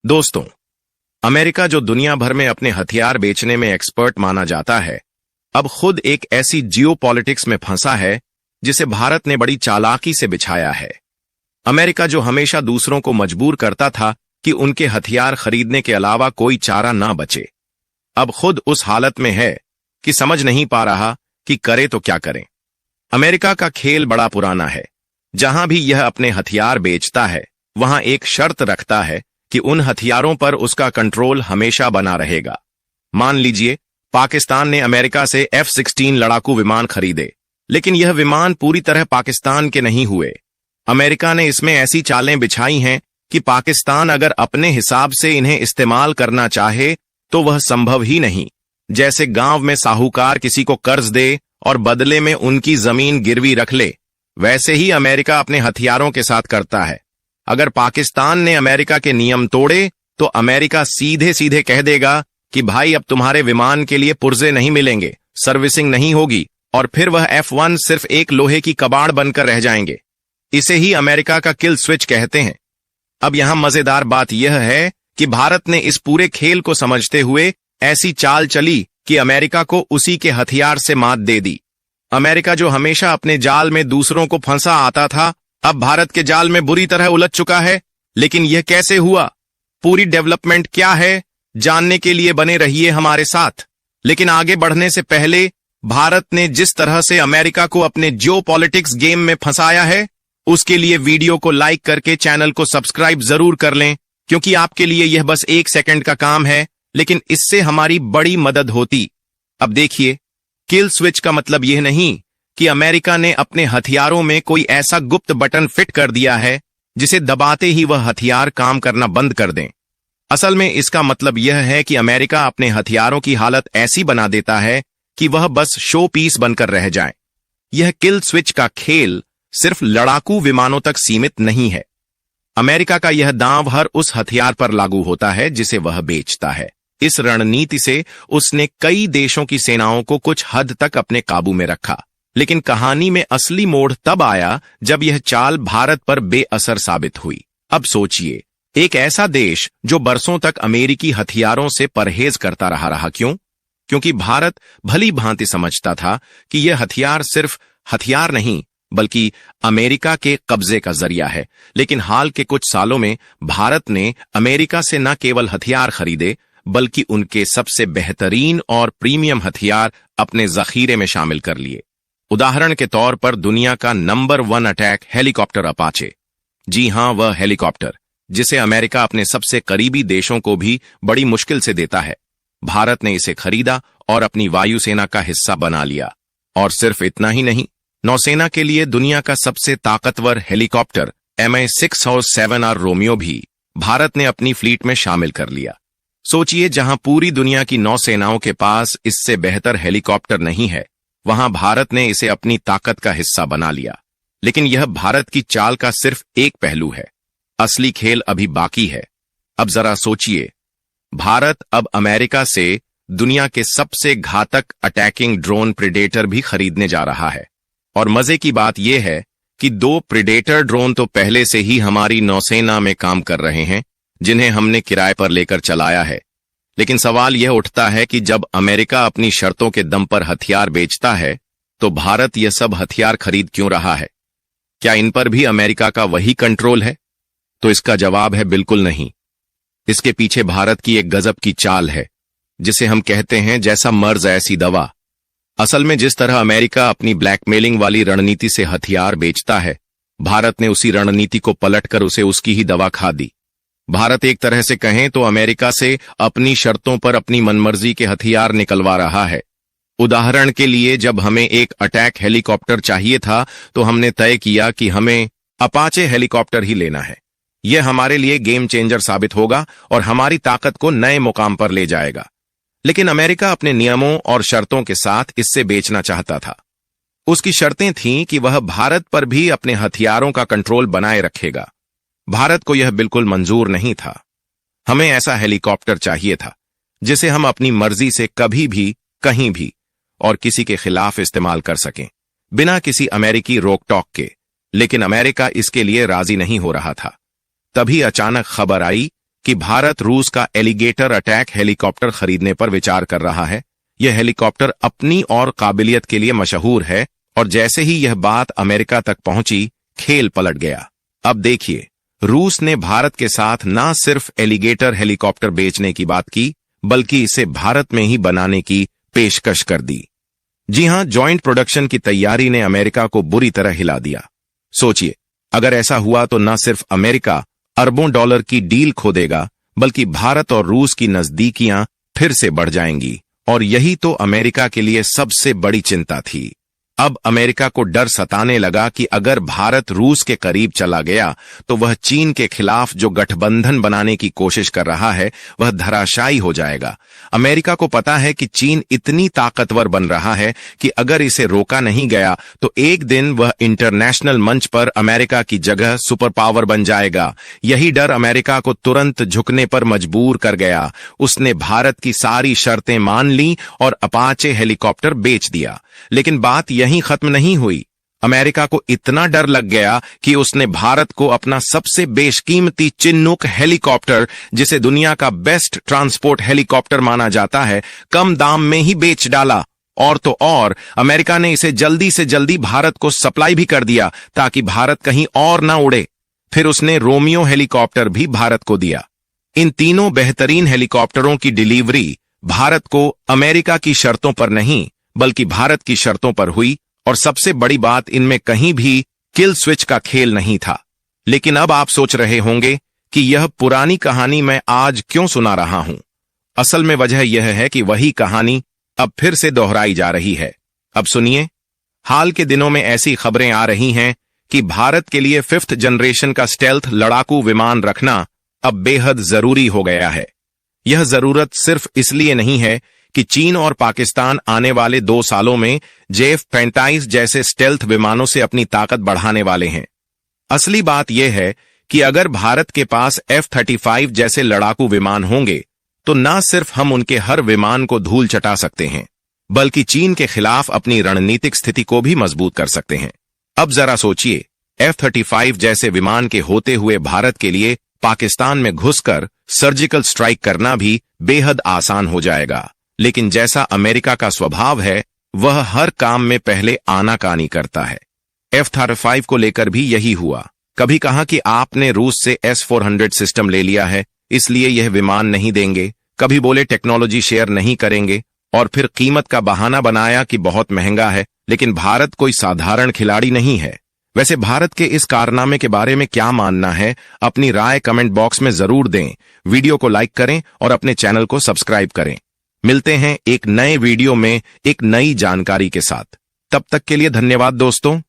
दोस्तों, अमेरिका जो दुनिया भर में अपने हथियार बेचने में एक्सपर्ट माना जाता है, अब खुद एक ऐसी जियोपॉलिटिक्स में फंसा है जिसे भारत ने बड़ी चालाकी से बिछाया है। अमेरिका जो हमेशा दूसरों को मजबूर करता था कि उनके हथियार खरीदने के अलावा कोई चारा ना बचे, अब खुद उस हालत में है कि समझ नहीं पा रहा कि करे तो क्या करें। अमेरिका का खेल बड़ा पुराना है। जहां भी यह अपने हथियार बेचता है, वहां एक शर्त रखता है कि उन हथियारों पर उसका कंट्रोल हमेशा बना रहेगा। मान लीजिए पाकिस्तान ने अमेरिका से F-16 लड़ाकू विमान खरीदे, लेकिन यह विमान पूरी तरह पाकिस्तान के नहीं हुए। अमेरिका ने इसमें ऐसी चालें बिछाई हैं कि पाकिस्तान अगर अपने हिसाब से इन्हें इस्तेमाल करना चाहे तो वह संभव ही नहीं। जैसे गांव में साहूकार किसी को कर्ज दे और बदले में उनकी जमीन गिरवी रख ले, वैसे ही अमेरिका अपने हथियारों के साथ करता है। अगर पाकिस्तान ने अमेरिका के नियम तोड़े तो अमेरिका सीधे सीधे कह देगा कि भाई अब तुम्हारे विमान के लिए पुर्जे नहीं मिलेंगे, सर्विसिंग नहीं होगी, और फिर वह F-1 सिर्फ एक लोहे की कबाड़ बनकर रह जाएंगे। इसे ही अमेरिका का किल स्विच कहते हैं। अब यहां मजेदार बात यह है कि भारत ने इस पूरे खेल को समझते हुए ऐसी चाल चली कि अमेरिका को उसी के हथियार से मात दे दी। अमेरिका जो हमेशा अपने जाल में दूसरों को फंसा आता था, अब भारत के जाल में बुरी तरह उलझ चुका है। लेकिन यह कैसे हुआ, पूरी डेवलपमेंट क्या है, जानने के लिए बने रहिए हमारे साथ। लेकिन आगे बढ़ने से पहले भारत ने जिस तरह से अमेरिका को अपने जियोपॉलिटिक्स गेम में फंसाया है, उसके लिए वीडियो को लाइक करके चैनल को सब्सक्राइब जरूर कर लें, क्योंकि आपके लिए यह बस 1 सेकंड का काम है, लेकिन इससे हमारी बड़ी मदद होती। अब देखिए, किल स्विच का मतलब यह नहीं कि अमेरिका ने अपने हथियारों में कोई ऐसा गुप्त बटन फिट कर दिया है जिसे दबाते ही वह हथियार काम करना बंद कर दें। असल में इसका मतलब यह है कि अमेरिका अपने हथियारों की हालत ऐसी बना देता है कि वह बस शो पीस बनकर रह जाए। यह किल स्विच का खेल सिर्फ लड़ाकू विमानों तक सीमित नहीं है। अमेरिका का यह दांव हर उस हथियार पर लागू होता है जिसे वह बेचता है। इस रणनीति से उसने कई देशों की सेनाओं को कुछ हद तक अपने काबू में रखा। लेकिन कहानी में असली मोड़ तब आया जब यह चाल भारत पर बेअसर साबित हुई। अब सोचिए, एक ऐसा देश जो बरसों तक अमेरिकी हथियारों से परहेज करता रहा। क्यों? क्योंकि भारत भली भांति समझता था कि यह हथियार सिर्फ हथियार नहीं, बल्कि अमेरिका के कब्जे का जरिया है। लेकिन हाल के कुछ सालों में भारत ने अमेरिका से न केवल हथियार खरीदे, बल्कि उनके सबसे बेहतरीन और प्रीमियम हथियार अपने जखीरे में शामिल कर लिए। उदाहरण के तौर पर दुनिया का नंबर 1 अटैक हेलीकॉप्टर अपाचे। जी हां, वह हेलीकॉप्टर जिसे अमेरिका अपने सबसे करीबी देशों को भी बड़ी मुश्किल से देता है। भारत ने इसे खरीदा और अपनी वायुसेना का हिस्सा बना लिया। और सिर्फ इतना ही नहीं, नौसेना के लिए दुनिया का सबसे ताकतवर हेलीकॉप्टर Mi-6 और 7R रोमियो भी भारत ने अपनी फ्लीट में शामिल कर लिया। सोचिए, जहां पूरी दुनिया की नौसेनाओं के पास इससे बेहतर हेलीकॉप्टर नहीं है, वहां भारत ने इसे अपनी ताकत का हिस्सा बना लिया। लेकिन यह भारत की चाल का सिर्फ एक पहलू है। असली खेल अभी बाकी है। अब जरा सोचिए, भारत अब अमेरिका से दुनिया के सबसे घातक अटैकिंग ड्रोन प्रेडेटर भी खरीदने जा रहा है। और मजे की बात यह है कि 2 प्रेडेटर ड्रोन तो पहले से ही हमारी नौसेना में काम कर रहे हैं, जिन्हें हमने किराए पर लेकर चलाया है। लेकिन सवाल यह उठता है कि जब अमेरिका अपनी शर्तों के दम पर हथियार बेचता है, तो भारत यह सब हथियार खरीद क्यों रहा है? क्या इन पर भी अमेरिका का वही कंट्रोल है? तो इसका जवाब है बिल्कुल नहीं। इसके पीछे भारत की एक गजब की चाल है, जिसे हम कहते हैं जैसा मर्ज ऐसी दवा। असल में जिस तरह अमेरिका अपनी ब्लैकमेलिंग वाली रणनीति से हथियार बेचता है, भारत ने उसी रणनीति को पलटकर उसे उसकी ही दवा खा दी। भारत एक तरह से कहें तो अमेरिका से अपनी शर्तों पर अपनी मनमर्जी के हथियार निकलवा रहा है। उदाहरण के लिए, जब हमें एक अटैक हेलीकॉप्टर चाहिए था तो हमने तय किया कि हमें अपाचे हेलीकॉप्टर ही लेना है। यह हमारे लिए गेम चेंजर साबित होगा और हमारी ताकत को नए मुकाम पर ले जाएगा। लेकिन अमेरिका अपने नियमों और शर्तों के साथ इससे बेचना चाहता था। उसकी शर्तें थीं कि वह भारत पर भी अपने हथियारों का कंट्रोल बनाए रखेगा। भारत को यह बिल्कुल मंजूर नहीं था। हमें ऐसा हेलीकॉप्टर चाहिए था जिसे हम अपनी मर्जी से कभी भी, कहीं भी और किसी के खिलाफ इस्तेमाल कर सकें, बिना किसी अमेरिकी रोक टोक के। लेकिन अमेरिका इसके लिए राजी नहीं हो रहा था। तभी अचानक खबर आई कि भारत रूस का एलिगेटर अटैक हेलीकॉप्टर खरीदने पर विचार कर रहा है। यह हेलीकॉप्टर अपनी और काबिलियत के लिए मशहूर है और जैसे ही यह बात अमेरिका तक पहुंची, खेल पलट गया। अब देखिए, रूस ने भारत के साथ न सिर्फ एलिगेटर हेलीकॉप्टर बेचने की बात की, बल्कि इसे भारत में ही बनाने की पेशकश कर दी। जी हां, जॉइंट प्रोडक्शन की तैयारी ने अमेरिका को बुरी तरह हिला दिया। सोचिए, अगर ऐसा हुआ तो न सिर्फ अमेरिका अरबों डॉलर की डील खो देगा, बल्कि भारत और रूस की नजदीकियां फिर से बढ़ जाएंगी, और यही तो अमेरिका के लिए सबसे बड़ी चिंता थी। अब अमेरिका को डर सताने लगा कि अगर भारत रूस के करीब चला गया तो वह चीन के खिलाफ जो गठबंधन बनाने की कोशिश कर रहा है वह धराशायी हो जाएगा। अमेरिका को पता है कि चीन इतनी ताकतवर बन रहा है कि अगर इसे रोका नहीं गया तो एक दिन वह इंटरनेशनल मंच पर अमेरिका की जगह सुपर पावर बन जाएगा। यही डर अमेरिका को तुरंत झुकने पर मजबूर कर गया। उसने भारत की सारी शर्तें मान ली और अपाचे हेलीकॉप्टर बेच दिया। लेकिन बात यहीं खत्म नहीं हुई। अमेरिका को इतना डर लग गया कि उसने भारत को अपना सबसे बेशकीमती चिन्नुक हेलीकॉप्टर, जिसे दुनिया का बेस्ट ट्रांसपोर्ट हेलीकॉप्टर माना जाता है, कम दाम में ही बेच डाला। और तो और अमेरिका ने इसे जल्दी से जल्दी भारत को सप्लाई भी कर दिया ताकि भारत कहीं और ना उड़े। फिर उसने रोमियो हेलीकॉप्टर भी भारत को दिया। इन तीनों बेहतरीन हेलीकॉप्टरों की डिलीवरी भारत को अमेरिका की शर्तों पर नहीं बल्कि भारत की शर्तों पर हुई, और सबसे बड़ी बात, इनमें कहीं भी किल स्विच का खेल नहीं था। लेकिन अब आप सोच रहे होंगे कि यह पुरानी कहानी मैं आज क्यों सुना रहा हूं। असल में वजह यह है कि वही कहानी अब फिर से दोहराई जा रही है। अब सुनिए, हाल के दिनों में ऐसी खबरें आ रही हैं कि भारत के लिए 5th जनरेशन का स्टेल्थ लड़ाकू विमान रखना अब बेहद जरूरी हो गया है। यह जरूरत सिर्फ इसलिए नहीं है कि चीन और पाकिस्तान आने वाले 2 सालों में J-45 जैसे स्टेल्थ विमानों से अपनी ताकत बढ़ाने वाले हैं। असली बात यह है कि अगर भारत के पास F-35 जैसे लड़ाकू विमान होंगे तो न सिर्फ हम उनके हर विमान को धूल चटा सकते हैं, बल्कि चीन के खिलाफ अपनी रणनीतिक स्थिति को भी मजबूत कर सकते हैं। अब जरा सोचिए, F-35 जैसे विमान के होते हुए भारत के लिए पाकिस्तान में घुसकर सर्जिकल स्ट्राइक करना भी बेहद आसान हो जाएगा। लेकिन जैसा अमेरिका का स्वभाव है, वह हर काम में पहले आनाकानी करता है। F-35 को लेकर भी यही हुआ। कभी कहा कि आपने रूस से S-400 सिस्टम ले लिया है, इसलिए यह विमान नहीं देंगे। कभी बोले टेक्नोलॉजी शेयर नहीं करेंगे, और फिर कीमत का बहाना बनाया कि बहुत महंगा है। लेकिन भारत कोई साधारण खिलाड़ी नहीं है। वैसे भारत के इस कारनामे के बारे में क्या मानना है, अपनी राय कमेंट बॉक्स में जरूर दें। वीडियो को लाइक करें और अपने चैनल को सब्सक्राइब करें। मिलते हैं एक नए वीडियो में एक नई जानकारी के साथ। तब तक के लिए धन्यवाद दोस्तों।